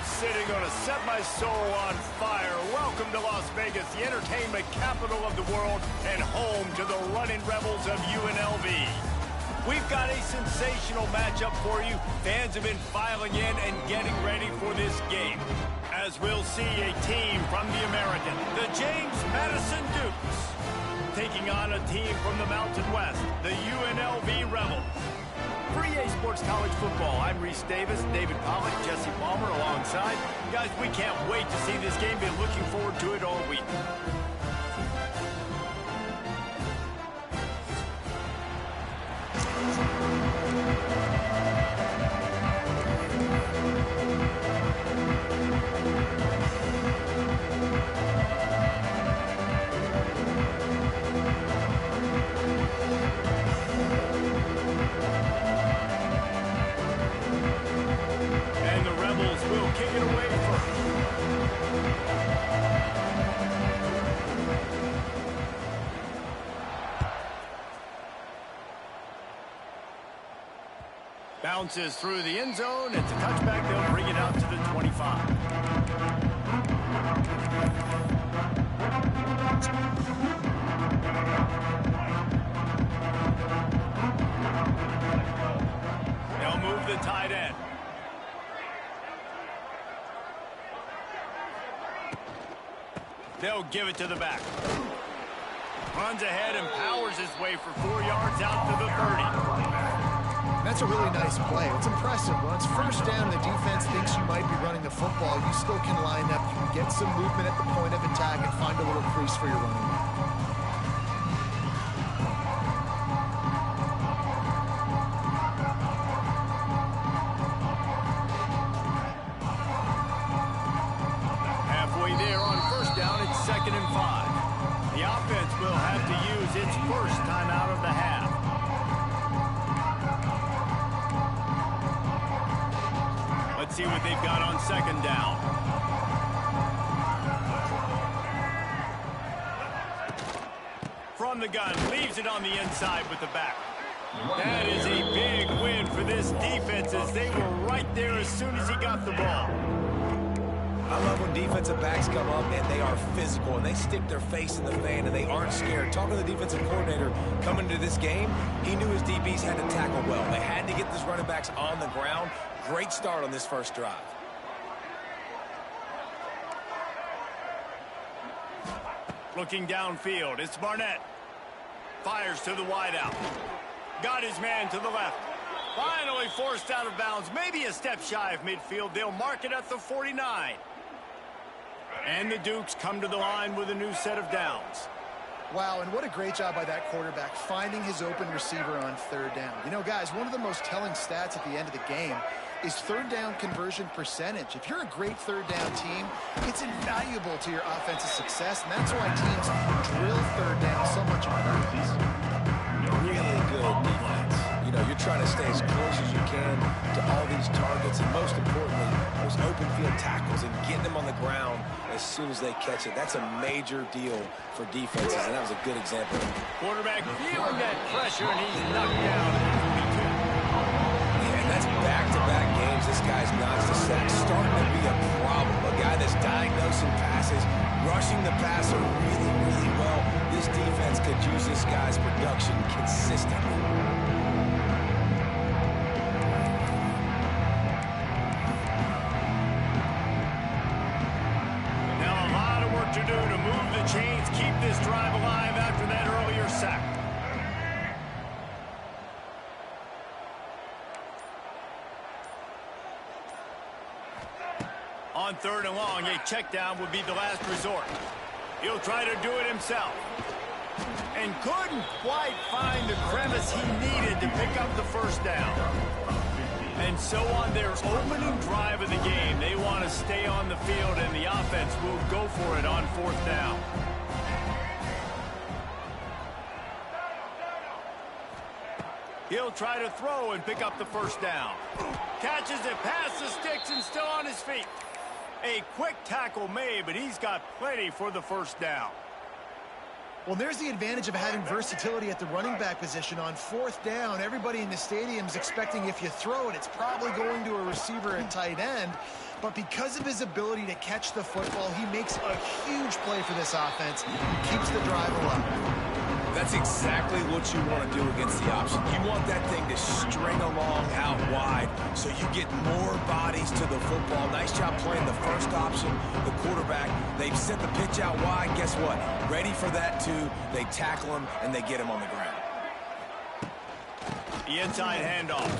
City gonna set my soul on fire. Welcome to Las Vegas, the entertainment capital of the world and home to the running rebels of UNLV. We've got a sensational matchup for you. Fans have been filing in and getting ready for this game. As we'll see a team from the American, the James Madison Dukes, taking on a team from the Mountain West, the UNLV Rebels. For EA Sports College Football, I'm Reese Davis, David Pollack, Jesse Palmer alongside. Guys, we can't wait to see this game. Been looking forward to it all week. Bounces through the end zone. It's a touchback. They'll bring it out to the 25. They'll move the tight end. They'll give it to the back. Runs ahead and powers his way for 4 yards out to the 30. That's a really nice play. It's impressive. When it's first down and the defense thinks you might be running the football, you still can line up. You can get some movement at the point of attack and find a little crease for your running back. Halfway there on first down, it's 2nd and 5. The offense will have to use its first time out of the half. Let's see what they've got on 2nd down. From the gun, leaves it on the inside with the back. That is a big win for this defense as they were right there as soon as he got the ball. I love when defensive backs come up and they are physical and they stick their face in the fan and they aren't scared. Talking to the defensive coordinator coming to this game, he knew his DBs had to tackle well. They had to get these running backs on the ground. Great start on this first drive. Looking downfield, it's Barnett. Fires to the wideout. Got his man to the left. Finally forced out of bounds, maybe a step shy of midfield. They'll mark it at the 49. And the Dukes come to the line with a new set of downs. Wow, and what a great job by that quarterback finding his open receiver on 3rd down. You know, guys, one of the most telling stats at the end of the game is 3rd down conversion percentage. If you're a great 3rd down team, it's invaluable to your offensive success, and that's why teams drill 3rd down so much on purpose. Really good defense. You know, you're trying to stay as close as you can to all these targets, and most importantly, those open field tackles and getting them on the ground as soon as they catch it. That's a major deal for defenses, and that was a good example. Quarterback feeling that pressure, and he's knocked down at the 22. Yeah, and that's back-to-back games. This guy's notched a sack, starting to be a problem. A guy that's diagnosing passes, rushing the passer really, really well. This defense could use this guy's production consistently. To do to move the chains, keep this drive alive after that earlier sack. On 3rd and long, a check down would be the last resort. He'll try to do it himself. And couldn't quite find the crevice he needed to pick up the first down. And so on their opening drive of the game, they want to stay on the field, and the offense will go for it on 4th down. He'll try to throw and pick up the first down. Catches it past the sticks and still on his feet. A quick tackle made, but he's got plenty for the first down. Well, there's the advantage of having versatility at the running back position. On fourth down, everybody in the stadium is expecting if you throw it, it's probably going to a receiver at tight end. But because of his ability to catch the football, he makes a huge play for this offense, keeps the drive alive. That's exactly what you want to do against the option. You want that thing to string along out wide so you get more bodies to the football. Nice job playing the first option, the quarterback. They've sent the pitch out wide. Guess what? Ready for that, too. They tackle him, and they get him on the ground. The inside handoff.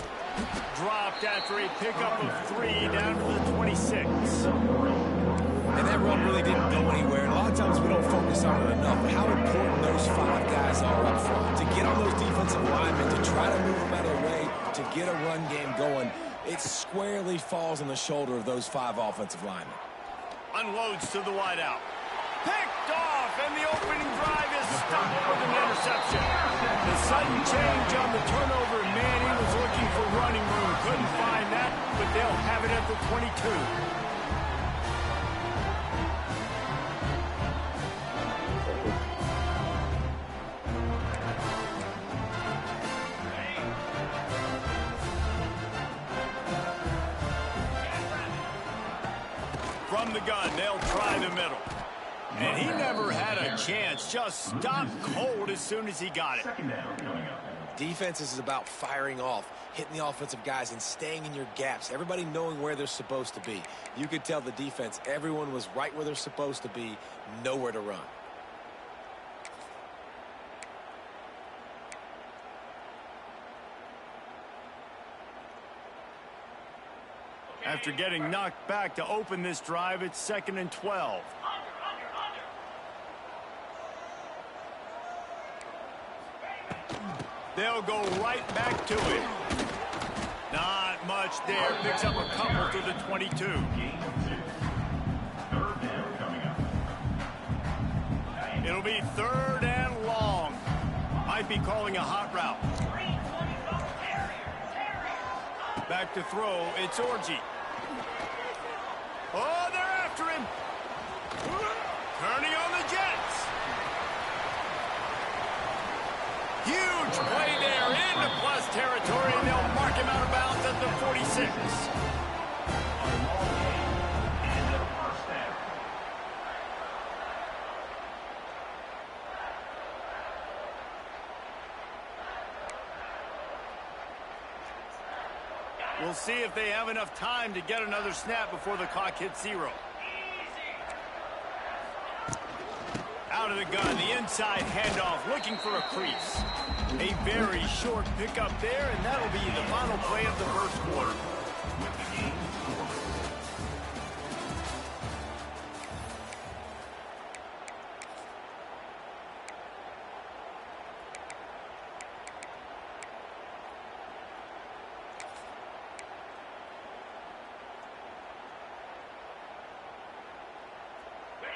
Dropped after a pickup of 3 down to the 26. And that run really didn't go anywhere. And a lot of times we don't focus on it enough. How important those 5 guys are up front. To get on those defensive linemen, to try to move them out of the way, to get a run game going, it squarely falls on the shoulder of those 5 offensive linemen. Unloads to the wideout. Picked off, and the opening drive is stopped with an interception. The sudden change on the turnover, Manning was looking for running room. Couldn't find that, but they'll have it at the 22. From the gun, they'll try the middle. And he never had a chance. Just stopped cold as soon as he got it. Defense is about firing off, hitting the offensive guys, and staying in your gaps. Everybody knowing where they're supposed to be. You could tell the defense, everyone was right where they're supposed to be, nowhere to run. After getting knocked back to open this drive, it's 2nd and 12. They'll go right back to it. Not much there. Picks up a couple to the 22. It'll be 3rd and long. Might be calling a hot route. Back to throw. It's Orji. Oh, they're after him. Turning on the Jets. Huge play there into plus territory, and they'll mark him out of bounds at the 46. We'll see if they have enough time to get another snap before the clock hits 0. Out of the gun, the inside handoff, looking for a crease. A very short pickup there, and that'll be the final play of the first quarter.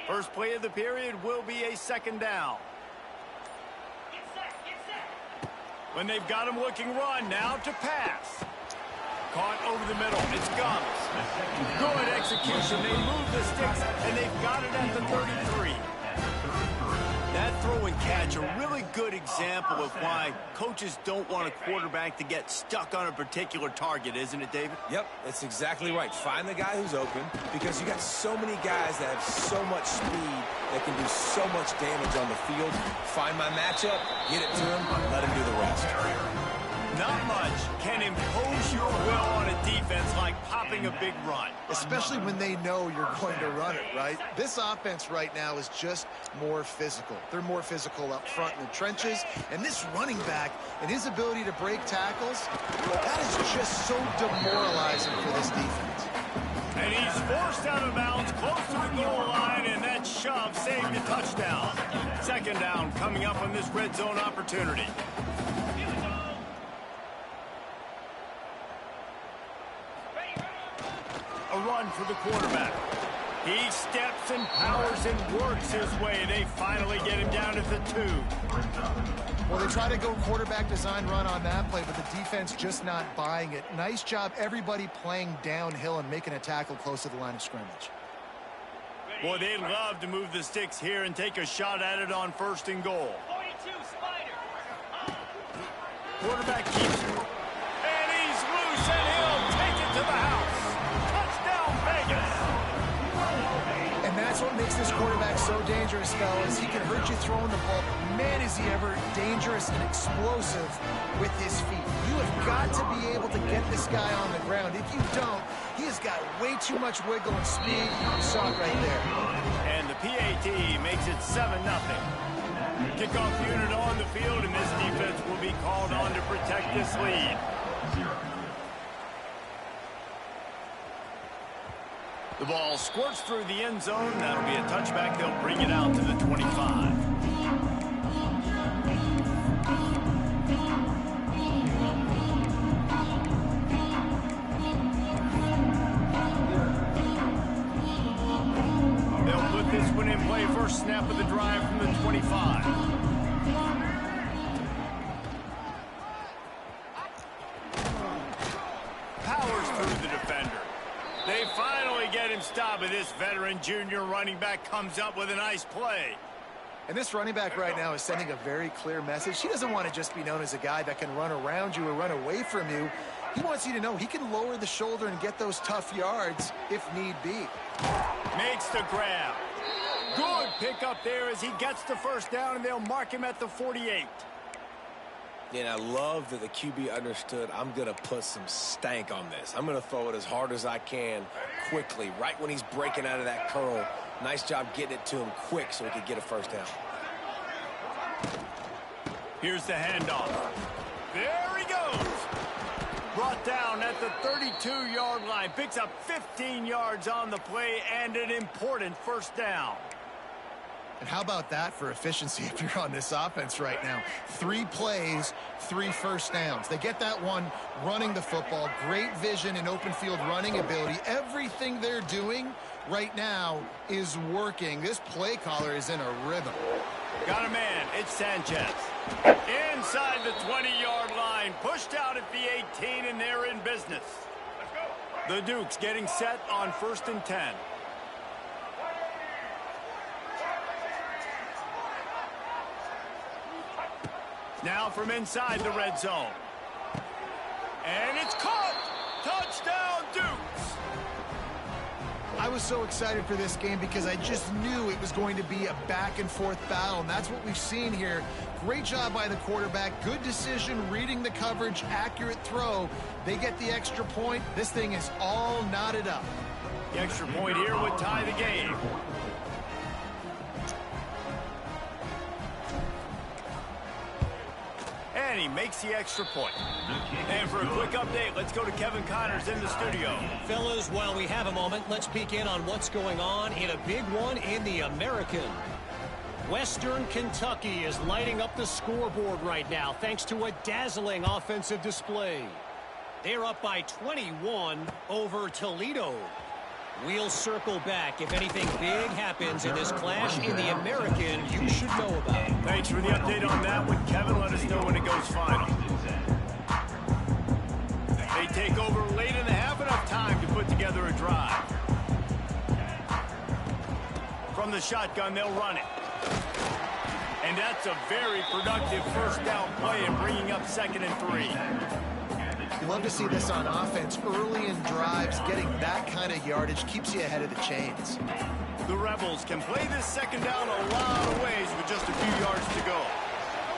First play of the period will be a 2nd down. When they've got him looking run, now to pass. Caught over the middle. It's Gums. Good execution. They move the sticks, and they've got it at the 33. That throw and catch, a really good example of why coaches don't want a quarterback to get stuck on a particular target, isn't it, David? Yep, that's exactly right. Find the guy who's open, because you got so many guys that have so much speed that can do so much damage on the field. Find my matchup, get it to him, let him do the rest. Not much can impose your will on a defense like popping a big run. Especially when they know you're going to run it, right? This offense right now is just more physical. They're more physical up front in the trenches. And this running back and his ability to break tackles, that is just so demoralizing for this defense. And he's forced out of bounds close to the goal line, and that shove saved the touchdown. 2nd down coming up on this red zone opportunity. A run for the quarterback. He steps and powers and works his way. They finally get him down at the 2. Well, they try to go quarterback design run on that play, but the defense just not buying it. Nice job, everybody playing downhill and making a tackle close to the line of scrimmage. Boy, they'd love to move the sticks here and take a shot at it on 1st and goal. Quarterback keeps it. And he's loose, and he'll take it to the house. Touchdown, Vegas. And that's what makes this quarterback so dangerous, fellas. He can hurt you throwing the ball. Man, is he ever dangerous and explosive with his feet. You have got to be able to get this guy on the ground. If you don't, he has got way too much wiggle and speed. You saw it right there. And the PAT makes it 7-0. Kickoff unit on the field, and this defense will be called on to protect this lead. The ball squirts through the end zone. That'll be a touchback. They'll bring it out to the 25. This one in play, first snap of the drive from the 25. Powers through the defender. They finally get him stopped, and this veteran junior running back comes up with a nice play. And this running back right now is sending a very clear message. He doesn't want to just be known as a guy that can run around you or run away from you. He wants you to know he can lower the shoulder and get those tough yards if need be. Makes the grab. Good pickup there as he gets the first down, and they'll mark him at the 48. And I love that the QB understood, I'm going to put some stank on this. I'm going to throw it as hard as I can quickly, right when he's breaking out of that curl. Nice job getting it to him quick so he could get a first down. Here's the handoff. There he goes. Brought down at the 32-yard line. Picks up 15 yards on the play and an important first down. And how about that for efficiency if you're on this offense right now? 3 plays, 3 first downs. They get that one running the football. Great vision and open field running ability. Everything they're doing right now is working. This play caller is in a rhythm. Got a man. It's Sanchez. Inside the 20-yard line. Pushed out at the 18, and they're in business. The Dukes getting set on 1st and 10. Now from inside the red zone. And it's caught! Touchdown, Dukes! I was so excited for this game because I just knew it was going to be a back-and-forth battle, and that's what we've seen here. Great job by the quarterback. Good decision, reading the coverage, accurate throw. They get the extra point. This thing is all knotted up. The extra point here would tie the game. And he makes the extra point. And for a quick update, let's go to Kevin Connors in the studio. Fellas, while we have a moment, let's peek in on what's going on in a big one in the American. Western Kentucky is lighting up the scoreboard right now thanks to a dazzling offensive display. They're up by 21 over Toledo. We'll circle back. If anything big happens in this clash in the American, you should know about it. Thanks for the update on that one, Kevin. Let us know when it goes final. They take over late in the half, enough time to put together a drive. From the shotgun, they'll run it. And that's a very productive first down play in bringing up 2nd and 3. Love to see this on offense. Early in drives, getting that kind of yardage keeps you ahead of the chains. The Rebels can play this 2nd down a lot of ways with just a few yards to go.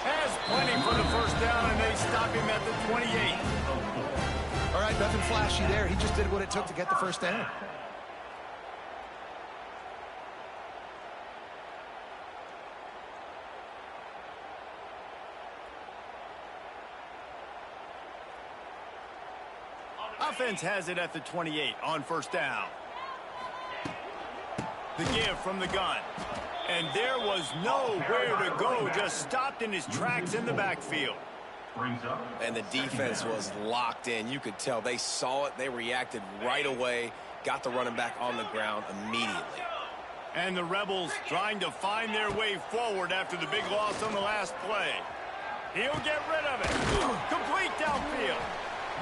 Has plenty for the first down, and they stop him at the 28. All right, nothing flashy there. He just did what it took to get the first down. Offense has it at the 28 on first down. The give from the gun. And there was nowhere to go, just stopped in his tracks in the backfield. And the defense was locked in. You could tell they saw it. They reacted right away. Got the running back on the ground immediately. And the Rebels trying to find their way forward after the big loss on the last play. He'll get rid of it. Complete downfield.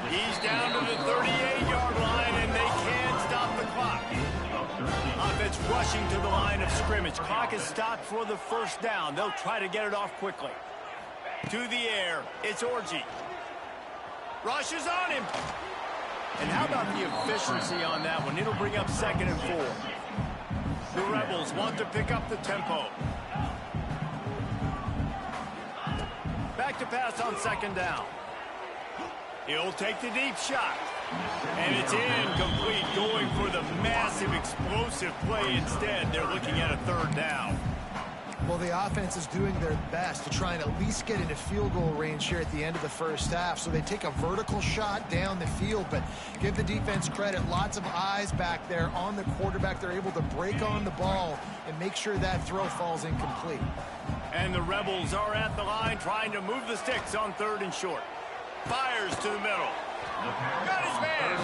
He's down to the 38-yard line, and they can't stop the clock. Offense rushing to the line of scrimmage. Clock is stopped for the first down. They'll try to get it off quickly. To the air, it's Orji. Rushes on him. And how about the efficiency on that one? It'll bring up 2nd and 4. The Rebels want to pick up the tempo. Back to pass on 2nd down. He'll take the deep shot. And it's incomplete, going for the massive explosive play instead. They're looking at a 3rd down. Well, the offense is doing their best to try and at least get into field goal range here at the end of the first half. So they take a vertical shot down the field, but give the defense credit. Lots of eyes back there on the quarterback. They're able to break on the ball and make sure that throw falls incomplete. And the Rebels are at the line trying to move the sticks on 3rd and short. Fires to the middle. Got his man.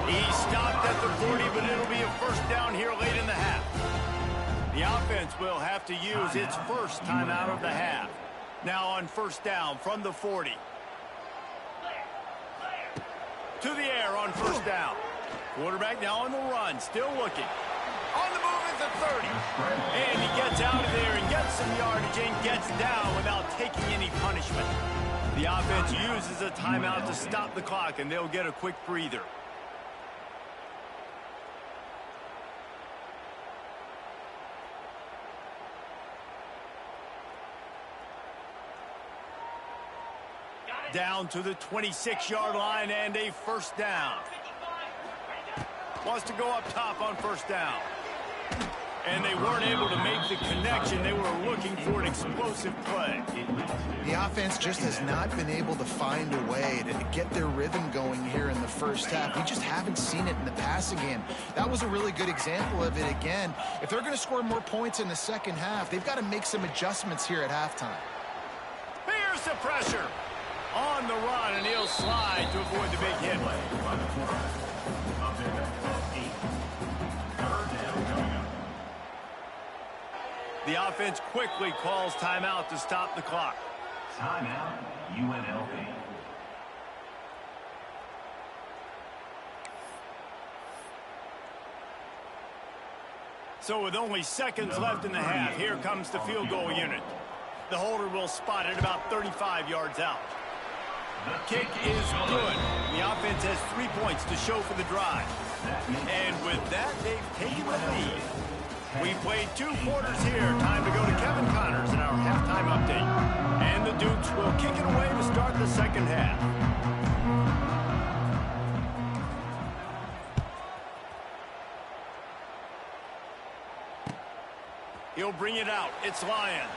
He stopped at the 40, but it'll be a 1st down here late in the half. The offense will have to use its first timeout of the half. Now on 1st down from the 40. To the air on 1st down. Quarterback now on the run, still looking. On the move is the 30. And he gets out of there and gets some yardage and gets down without taking any punishment. The offense uses a timeout to stop the clock, and they'll get a quick breather. Down to the 26-yard line and a 1st down. Wants to go up top on 1st down. And they weren't able to make the connection. They were looking for an explosive play. The offense just has not been able to find a way to get their rhythm going here in the first half. We just haven't seen it in the passing game. That was a really good example of it again. If they're going to score more points in the second half, they've got to make some adjustments here at halftime. Here's the pressure. On the run, and he'll slide to avoid the big hit. The offense quickly calls timeout to stop the clock. Timeout, UNLV. So with only seconds left in the half, here comes the field goal unit. The holder will spot it about 35 yards out. Kick is good. The offense has 3 points to show for the drive. And with that, they've taken the lead. We played 2 quarters here. Time to go to Kevin Connors in our halftime update. And the Dukes will kick it away to start the second half. He'll bring it out. It's Lyons.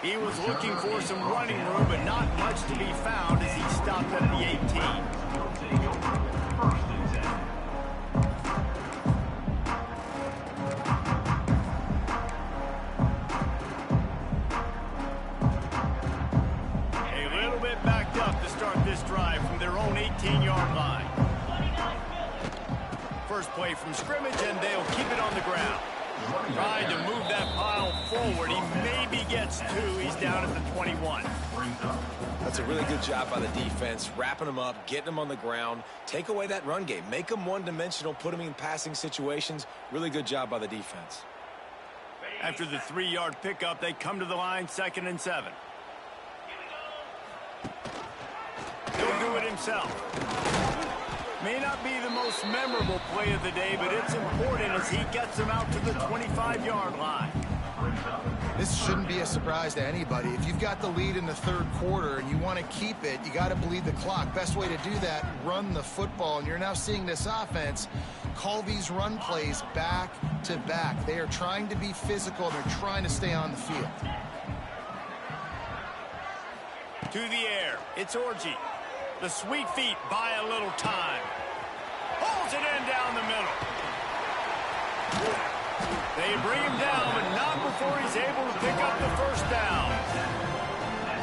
He was looking for some running room, but not much to be found as he stopped at the 18. A little bit backed up to start this drive from their own 18-yard line. First play from scrimmage, and they'll keep it on the ground. Trying to move that pile forward. He maybe gets 2. He's down at the 21. That's a really good job by the defense, wrapping them up, getting them on the ground. Take away that run game. Make them one-dimensional, put them in passing situations. Really good job by the defense. After the 3-yard pickup, they come to the line, 2nd and 7. He'll do it himself. May not be the most memorable play of the day, but it's important as he gets them out to the 25-yard line. This shouldn't be a surprise to anybody. If you've got the lead in the 3rd quarter and you want to keep it, you got to bleed the clock. Best way to do that, run the football. And you're now seeing this offense call these run plays back to back. They are trying to be physical. They're trying to stay on the field. To the air, it's Orji. The sweet feet buy a little time. Holds it in down the middle. They bring him down, but not before he's able to pick up the 1st down.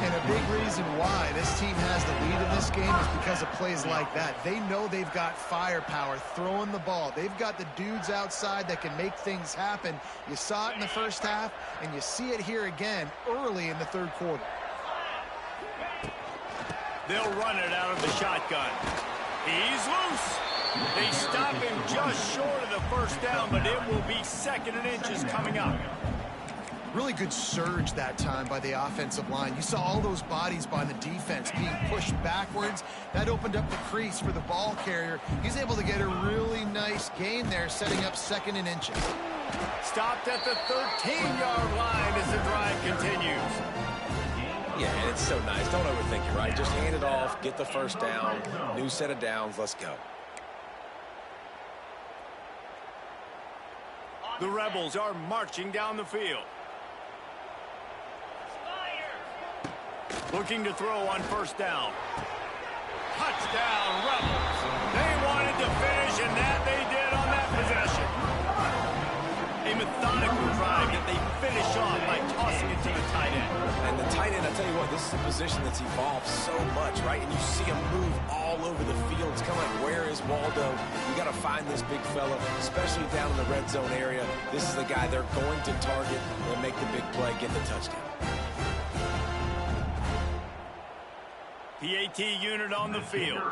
And a big reason why this team has the lead in this game is because of plays like that. They know they've got firepower throwing the ball. They've got the dudes outside that can make things happen. You saw it in the first half, and you see it here again early in the 3rd quarter. They'll run it out of the shotgun. He's loose. They stop him just short of the first down, but it will be 2nd and inches coming up. Really good surge that time by the offensive line. You saw all those bodies by the defense being pushed backwards. That opened up the crease for the ball carrier. He's able to get a really nice gain there, setting up 2nd and inches. Stopped at the 13-yard line as the drive continues. Yeah, and it's so nice. Don't overthink it, right? Just hand it off, get the first down, new set of downs, let's go. The Rebels are marching down the field. Looking to throw on first down. Touchdown, Rebels. They wanted to finish, and that they did on that possession. A methodical drive that they finish off by tossing it to the tight end. And the tight end, I tell you what, this is a position that's evolved so much, right? And you see him move all over the field. It's kind of like, where is Waldo? You got to find this big fella, especially down in the red zone area. This is the guy they're going to target and make the big play, get the touchdown. PAT unit on the field.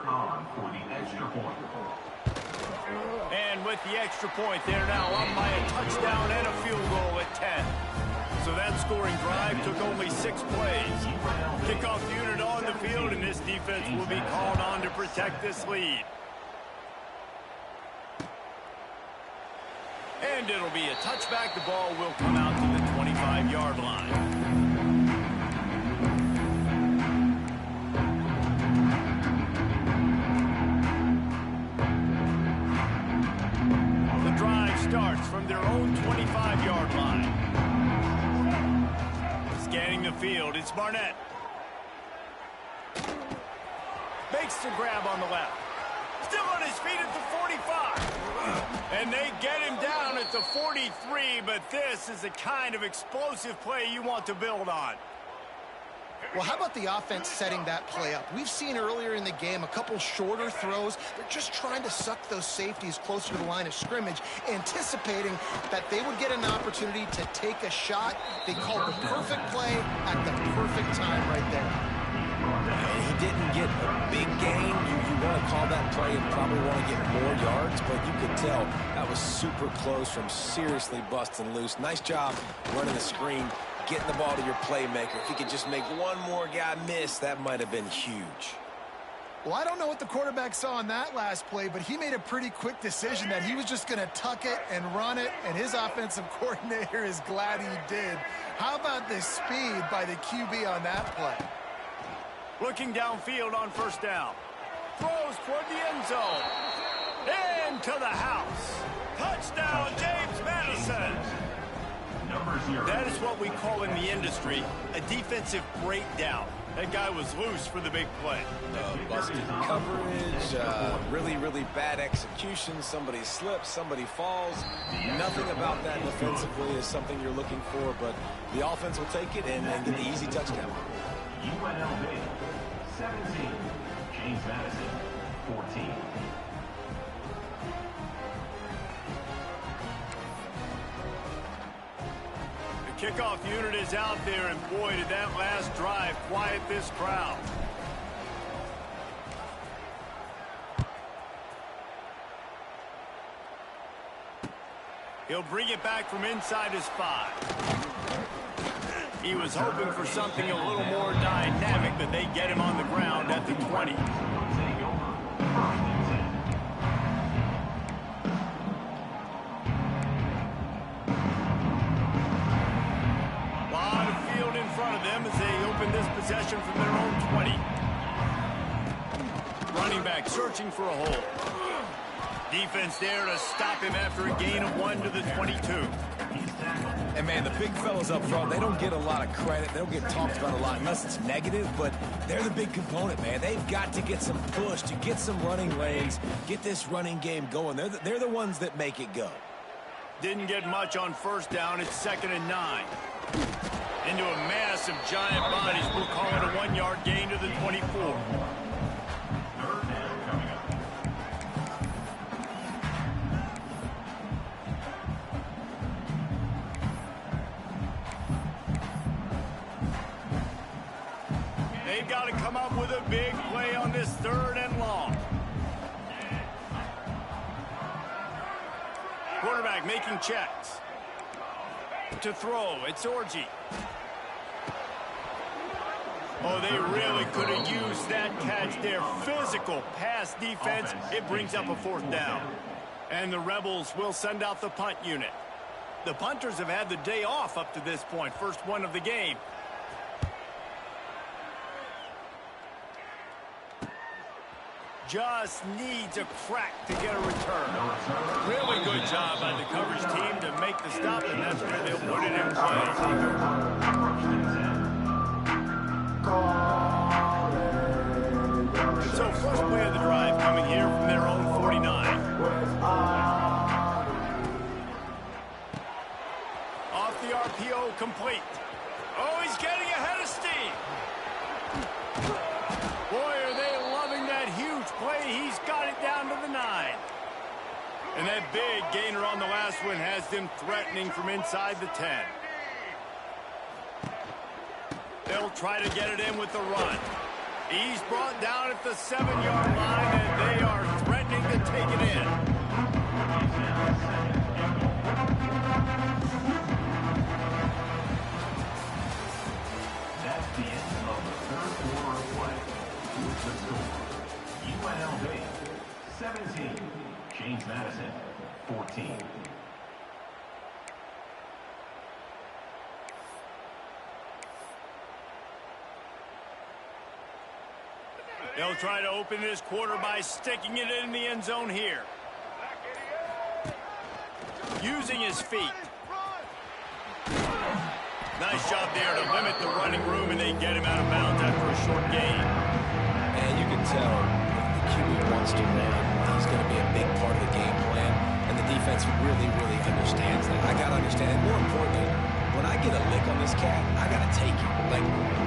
And with the extra point, they're now up by a touchdown and a field goal at 10. So that scoring drive took only 6 plays. Kickoff unit on the field, and this defense will be called on to protect this lead. And it'll be a touchback. The ball will come out to the 25-yard line. Starts from their own 25-yard line. Scanning the field, it's Barnett. Makes the grab on the left. Still on his feet at the 45. And they get him down at the 43, but this is the kind of explosive play you want to build on. Well, how about the offense setting that play up? We've seen earlier in the game a couple shorter throws. They're just trying to suck those safeties closer to the line of scrimmage, anticipating that they would get an opportunity to take a shot. They called the perfect play at the perfect time right there. And he didn't get a big gain. You want to call that play and probably want to get more yards, but you could tell that was super close from seriously busting loose. Nice job running the screen, getting the ball to your playmaker. If he could just make one more guy miss, that might have been huge. Well, I don't know what the quarterback saw on that last play, but he made a pretty quick decision that he was just going to tuck it and run it, and his offensive coordinator is glad he did. How about the speed by the QB on that play? Looking downfield on first down. Throws toward the end zone. Into the house. Touchdown, James Madison. That is what we call in the industry a defensive breakdown. That guy was loose for the big play. Busted coverage, really, really bad execution. Somebody slips, somebody falls. Nothing about that defensively is something you're looking for, but the offense will take it and get the easy touchdown. UNLV, 17. James Madison, 14. Kickoff unit is out there, and boy, did that last drive quiet this crowd. He'll bring it back from inside his 5. He was hoping for something a little more dynamic, but they get him on the ground at the 20. As they open this possession from their own 20. Running back searching for a hole. Defense there to stop him after a gain of 1 to the 22. And, man, the big fellas up front, they don't get a lot of credit. They don't get talked about a lot unless it's negative, but they're the big component, man. They've got to get some push, to get some running lanes, get this running game going. They're the ones that make it go. Didn't get much on first down. It's 2nd and 9. Into a mass of giant bodies. We'll call it a 1-yard gain to the 24. They've got to come up with a big play on this 3rd and long. quarterback making checks. To throw, it's Orji. Oh, they really could have used that catch there. Physical pass defense. It brings up a 4th down. And the Rebels will send out the punt unit. The punters have had the day off up to this point. First one of the game. Just needs a crack to get a return. Really good job by the coverage team to make the stop, and that's where they'll put it in play. So first play of the drive coming here from their own 49. Off the RPO, complete. Oh, he's getting ahead of steam. Boy, are they loving that huge play. He's got it down to the 9. And that big gainer on the last one has them threatening from inside the 10. They'll try to get it in with the run. He's brought down at the 7-yard line, and they are threatening to take it in. That's the end of the 3rd quarter of play. With the score, UNLV 17, James Madison 14. They'll try to open this quarter by sticking it in the end zone here. Using his feet. Nice job there to limit the running room, and they get him out of bounds after a short gain. And you can tell if the QB wants to run, he's going to be a big part of the game plan, and the defense really, really understands that. I got to understand, and more importantly, when I get a lick on this cat, I got to take it. Like,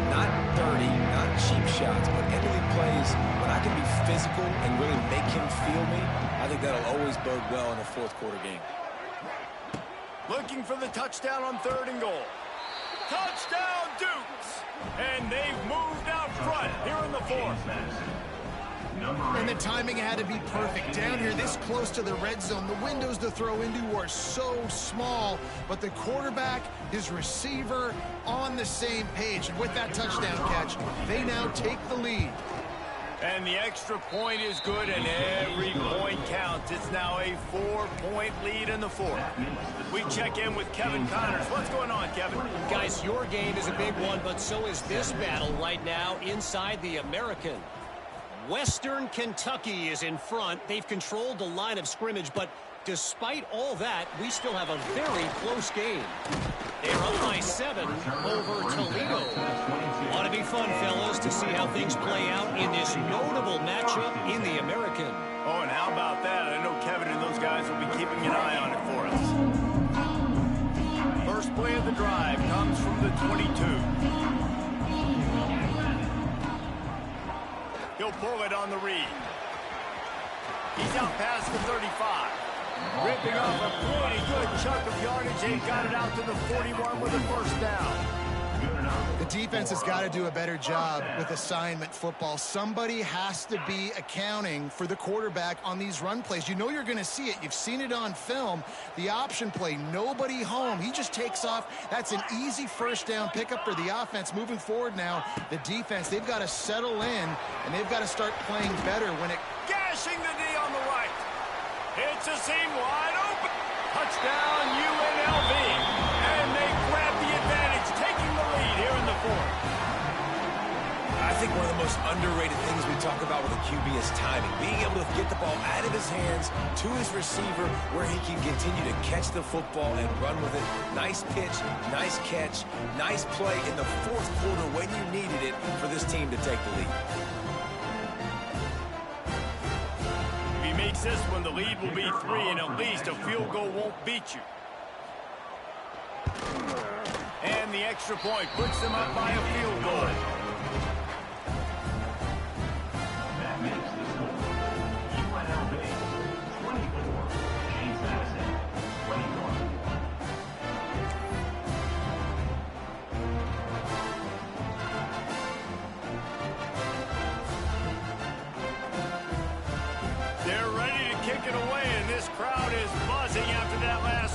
not 30, not cheap shots, but end-of-league plays, when I can be physical and really make him feel me, I think that'll always bode well in a 4th quarter game. Looking for the touchdown on 3rd and goal. Touchdown, Dukes! And they've moved out front here in the 4th. And the timing had to be perfect. Down here, this close to the red zone, the windows to throw into are so small, but the quarterback, his receiver, on the same page. And with that touchdown catch, they now take the lead. And the extra point is good, and every point counts. It's now a 4-point lead in the 4th. We check in with Kevin Connors. What's going on, Kevin? Guys, your game is a big one, but so is this battle right now inside the American. Western Kentucky is in front. They've controlled the line of scrimmage, but despite all that, we still have a very close game. They're up by 7 over Toledo. Ought to be fun, fellas, to see how things play out in this notable matchup in the American. Oh, and how about that? I know Kevin and those guys will be keeping an eye on it for us. First play of the drive comes from the 22. He'll pull it on the read. He's out past the 35. Ripping off a pretty good chunk of yardage. They got it out to the 41 with a 1st down. The defense has got to do a better job with assignment football. Somebody has to be accounting for the quarterback on these run plays. You know you're going to see it. You've seen it on film. The option play, nobody home. He just takes off. That's an easy 1st down pickup for the offense. Moving forward now, the defense, they've got to settle in, and they've got to start playing better when it... Gashing the D on the right. It's a seam wide open. Touchdown, UNLV. And they grab the advantage, taking the lead here in the 4th. I think one of the most underrated things we talk about with a QB is timing. Being able to get the ball out of his hands to his receiver where he can continue to catch the football and run with it. Nice pitch, nice catch, nice play in the 4th quarter when you needed it for this team to take the lead. If he makes this one, the lead will be 3, and at least a field goal won't beat you. And the extra point puts them up by a field goal. That makes the score. UNLV 24, James Madison 21. They're ready to kick it away, and this crowd is buzzing after that last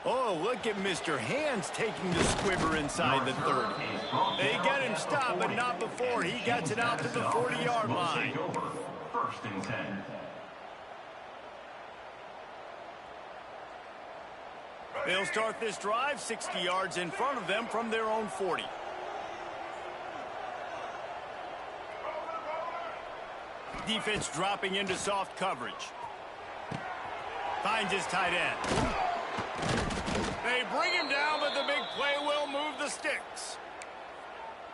Oh, look at Mr. Hands taking the squibber inside the 30. They get him stopped, but not before he gets it out to the 40-yard line. First and 10. They'll start this drive 60 yards in front of them from their own 40. Defense dropping into soft coverage. Finds his tight end. They bring him down, but the big play will move the sticks.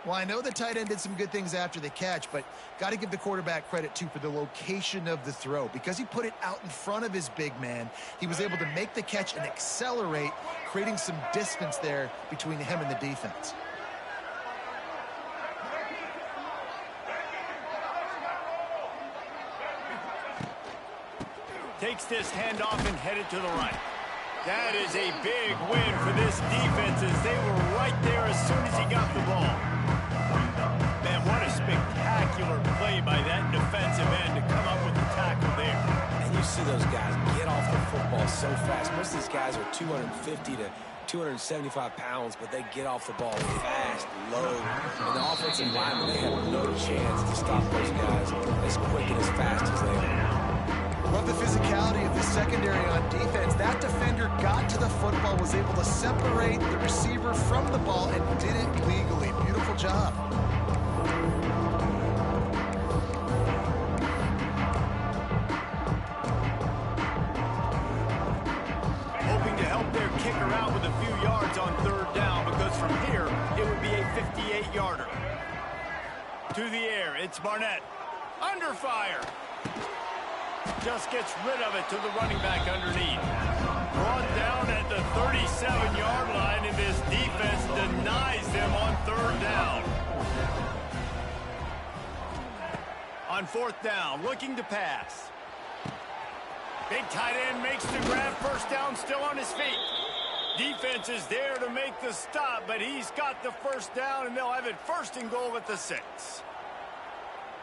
Well, I know the tight end did some good things after the catch, but got to give the quarterback credit, too, for the location of the throw. Because he put it out in front of his big man, he was able to make the catch and accelerate, creating some distance there between him and the defense. Takes this handoff and headed to the right. That is a big win for this defense as they were right there as soon as he got the ball. Man, what a spectacular play by that defensive end to come up with the tackle there. And you see those guys get off the football so fast. Most of these guys are 250 to 275 pounds, but they get off the ball fast, low. And the offensive linemen, they have no chance to stop those guys as quick and as fast as they are. Love the physicality of the secondary on defense. That defender got to the football, was able to separate the receiver from the ball, and did it legally. Beautiful job. Hoping to help their kicker out with a few yards on third down, because from here, it would be a 58-yarder. To the air, it's Barnett. Under fire. Just gets rid of it to the running back underneath. Brought down at the 37-yard line, and this defense denies them on third down. On fourth down, looking to pass. Big tight end makes the grab, first down, still on his feet. Defense is there to make the stop, but he's got the first down, and they'll have it first and goal at the 6.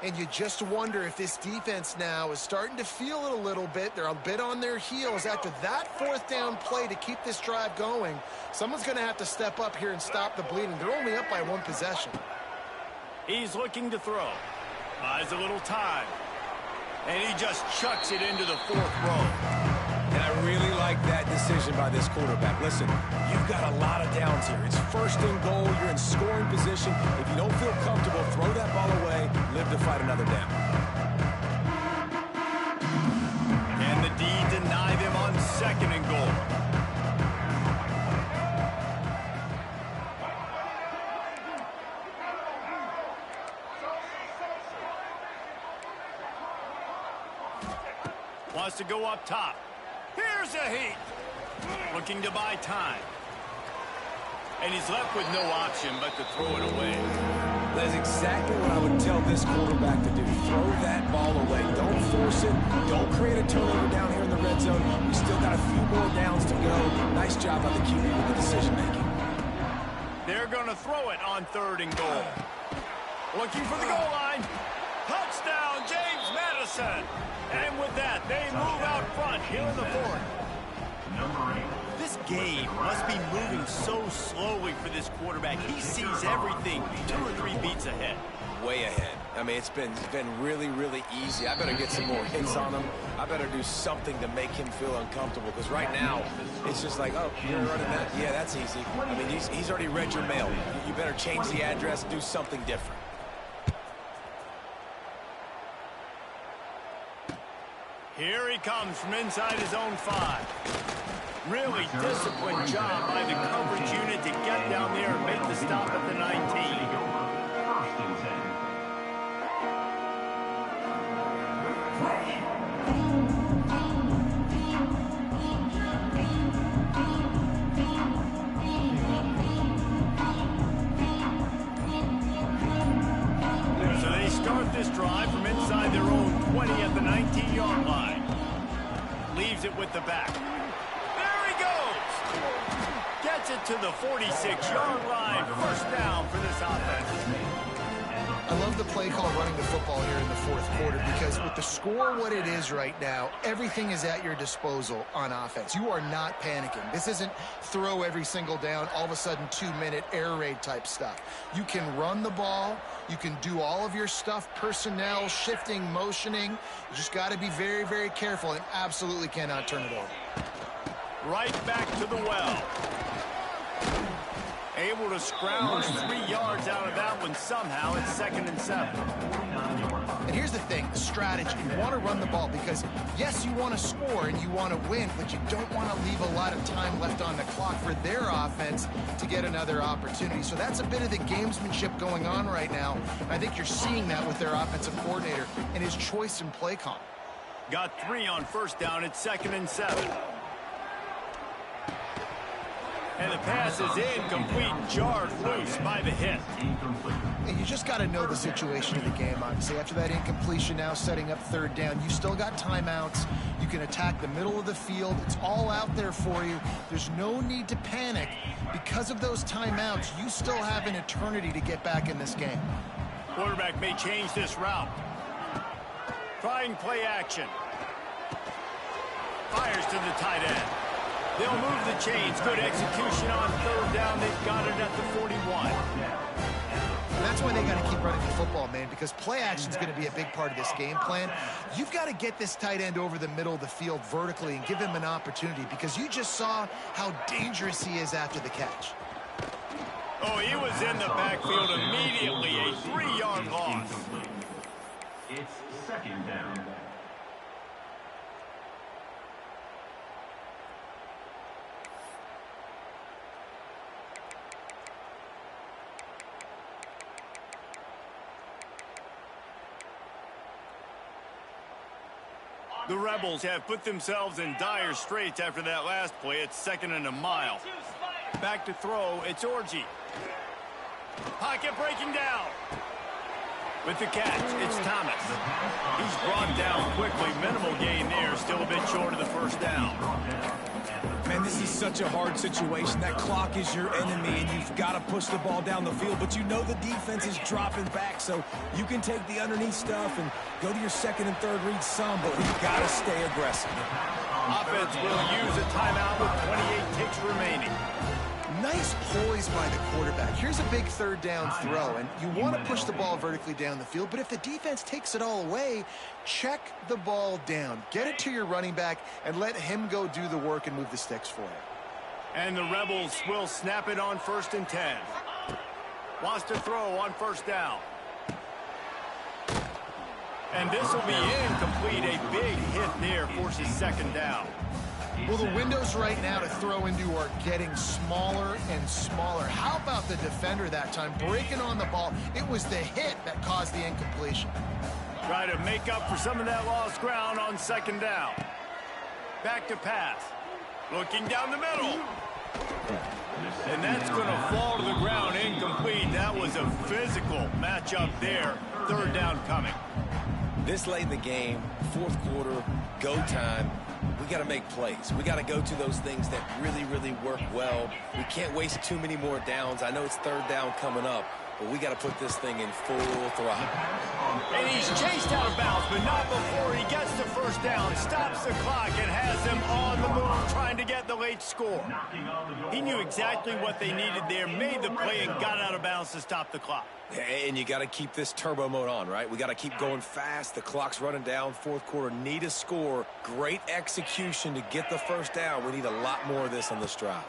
And you just wonder if this defense now is starting to feel it a little bit. They're a bit on their heels after that fourth down play to keep this drive going. Someone's going to have to step up here and stop the bleeding. They're only up by one possession. He's looking to throw. Buys a little time. And he just chucks it into the fourth row. And I really like that decision by this quarterback. Listen, you've got a lot of downs here. It's first and goal. You're in scoring position. If you don't feel comfortable, throw that ball away. Live to fight another down. And the D deny them on second and goal. Wants to go up top. Here's a heat. Looking to buy time. And he's left with no option but to throw it away. That is exactly what I would tell this quarterback to do. Throw that ball away. Don't force it. Don't create a turnover down here in the red zone. We still got a few more downs to go. Nice job by the QB with the decision-making. They're going to throw it on third and goal. Looking for the goal line. Touchdown, James Madison. And with that, they move out front here in the fourth. Number 8. This game must be moving so slowly for this quarterback. He sees everything 2 or 3 beats ahead. Way ahead. I mean, it's been really, really easy. I better get some more hits on him. I better do something to make him feel uncomfortable, because right now, it's just like, oh, you're running that? Yeah, that's easy. I mean, he's already read your mail. You better change the address, do something different. Here he comes from inside his own 5. Really disciplined job by the coverage unit to get down there and make the stop at the 19. First and 10. So they start this drive from inside their own 20 at the 19-yard line. Leaves it with the back. There he goes! Gets it to the 46-yard line. First down for this offense. I love the play call running the football here in the fourth quarter, because with the score what it is right now, everything is at your disposal on offense. You are not panicking. This isn't throw every single down, all of a sudden 2-minute air raid type stuff. You can run the ball. You can do all of your stuff, personnel, shifting, motioning. You just got to be very, very careful and absolutely cannot turn it over. Right back to the well. Able to scrounge 3 yards out of that one somehow. It's 2nd and 7. And here's the thing, the strategy. You want to run the ball because, yes, you want to score and you want to win, but you don't want to leave a lot of time left on the clock for their offense to get another opportunity. So that's a bit of the gamesmanship going on right now. I think you're seeing that with their offensive coordinator and his choice in play call. Got 3 on 1st down. It's 2nd and 7. And the pass is incomplete, jarred loose by the hit. And you just got to know the situation of the game, obviously. After that incompletion, now setting up 3rd down, you still got timeouts. You can attack the middle of the field. It's all out there for you. There's no need to panic. Because of those timeouts, you still have an eternity to get back in this game. Quarterback may change this route. Trying play action. Fires to the tight end. They'll move the chains. Good execution on 3rd down. They've got it at the 41. And that's why they got to keep running the football, man, because play action is going to be a big part of this game plan. You've got to get this tight end over the middle of the field vertically and give him an opportunity, because you just saw how dangerous he is after the catch. Oh, he was in the backfield immediately. A 3-yard loss. It's 2nd down. The Rebels have put themselves in dire straits after that last play. It's 2nd and a mile. Back to throw. It's Orji. Pocket breaking down. With the catch, it's Thomas. He's brought down quickly. Minimal gain there. Still a bit short of the 1st down. Man, this is such a hard situation. That clock is your enemy, and you've got to push the ball down the field. But you know the defense is dropping back, so you can take the underneath stuff and go to your 2nd and 3rd read some, but you've got to stay aggressive. Offense will use a timeout with 28 ticks remaining. Nice poise by the quarterback. Here's a big 3rd down throw, and you want to push the ball vertically down the field, but if the defense takes it all away, check the ball down. Get it to your running back and let him go do the work and move the sticks for you. And the Rebels will snap it on 1st and 10. Wants to throw on 1st down. And this will be incomplete. A big hit there forces 2nd down. Well, the windows right now to throw into are getting smaller and smaller. How about the defender that time breaking on the ball? It was the hit that caused the incompletion. Try to make up for some of that lost ground on 2nd down. Back to pass. Looking down the middle. And that's going to fall to the ground incomplete. That was a physical matchup there. 3rd down coming. This late in the game, 4th quarter, go time. We got to make plays. We got to go to those things that really, really work well. We can't waste too many more downs. I know it's 3rd down coming up, but we got to put this thing in full throttle. And he's chased out of bounds, but not before he gets to 1st down, stops the clock, and has them on the move trying to get the late score. He knew exactly what they needed there, made the play, and got out of bounds to stop the clock. And you got to keep this turbo mode on, right? We got to keep going fast. The clock's running down. 4th quarter, need a score. Great execution to get the 1st down. We need a lot more of this on this drive.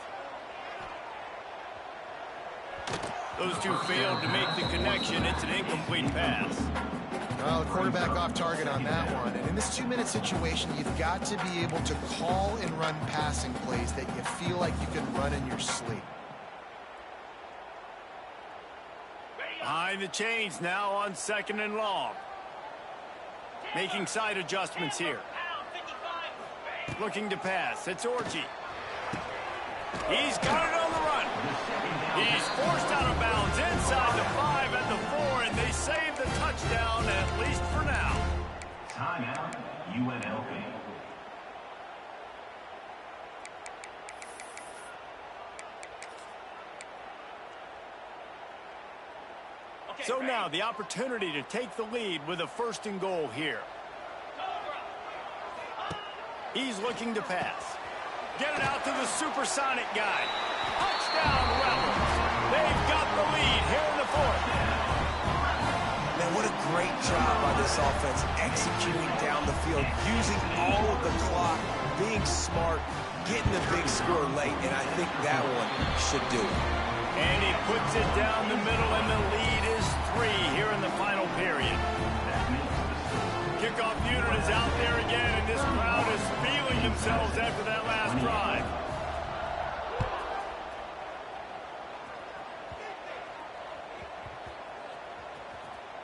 Those two failed to make the connection. It's an incomplete pass. Well, the quarterback off target on that one. And in this 2-minute situation, you've got to be able to call and run passing plays that you feel like you can run in your sleep. Behind the chains now on 2nd and long. Making side adjustments here. Looking to pass. It's Orji. He's got it on the run. He's forced out of bounds inside the 5 at the 4, and they save the touchdown, at least for now. Timeout, UNLV. So now the opportunity to take the lead with a 1st and goal here. He's looking to pass. Get it out to the supersonic guy. Touchdown, Rebels. They've got the lead here in the 4th. Man, what a great job by this offense executing down the field, using all of the clock, being smart, getting the big score late, and I think that one should do it. And he puts it down the middle, and the lead is 3 here in the final period. Kickoff unit is out there again, and this crowd is feeling themselves after that last drive.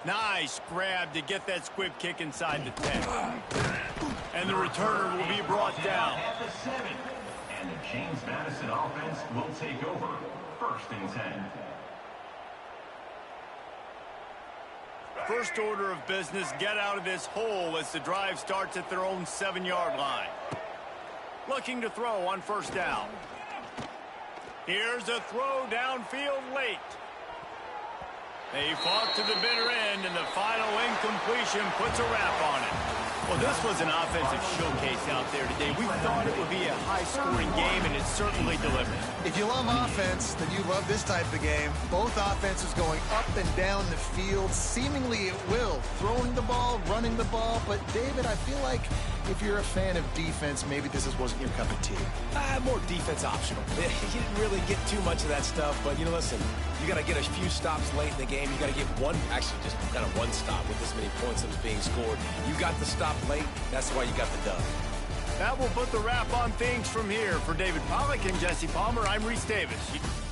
Nice grab to get that squib kick inside the 10. And the returner will be brought down. At the 7. And the James Madison offense will take over. 1st and 10. First order of business, get out of this hole as the drive starts at their own 7-yard line. Looking to throw on 1st down. Here's a throw downfield late. They fought to the bitter end, and the final incompletion puts a wrap on it. Well, this was an offensive showcase out there today. We thought it would be a high-scoring game, and it certainly delivered. If you love offense, then you love this type of game. Both offenses going up and down the field, seemingly at will. Throwing the ball, running the ball. But, David, I feel like if you're a fan of defense, maybe this wasn't your cup of tea. More defense optional. You didn't really get too much of that stuff, but, listen, you got to get a few stops late in the game. You got to get just kind of one stop with this many points that was being scored. You got the stop late. That's why you got the dub. That will put the wrap on things from here. For David Pollack and Jesse Palmer, I'm Reese Davis.